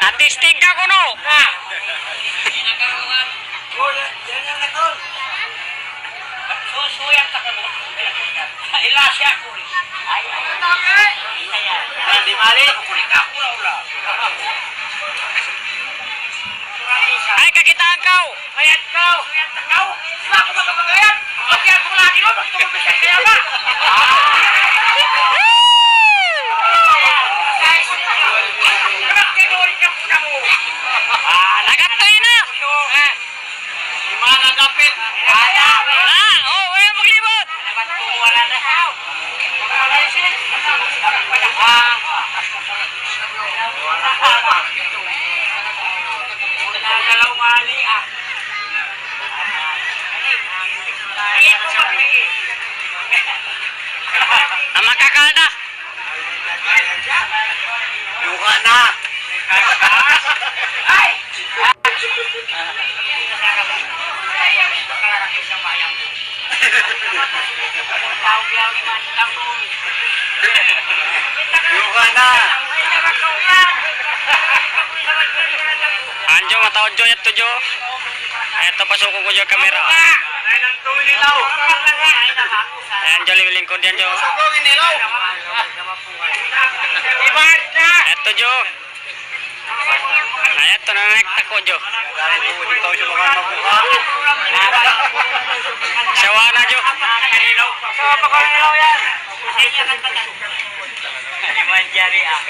Natisting ka kuno. Susuyang ka mo. Ilasya ako rin. Hindi mali. Kukulit ako na ula. Ay, kakitaan kau. Kayat kau. Kayat kau. Sila ako magkabagayat. Kaya ako lagi mo. Magtumabisay kaya ba? Nagatoy na. Lima nagapit. Oh, wala maglibot. Wala na siya. Nagalaw mali ah. Ang makakalda. Yuka na. Ay! Yuka na. Anjo matawad jo yat tujo. Eto pasuko ko jo kamera. Ay nang tuwi nilaw. Anjo lingkod yan jo. Sugongin nilaw. Ibad na. Eto jo. Eto na nagtako jo. Sawana jo. Sama ko nilaw yan. Manjari ah.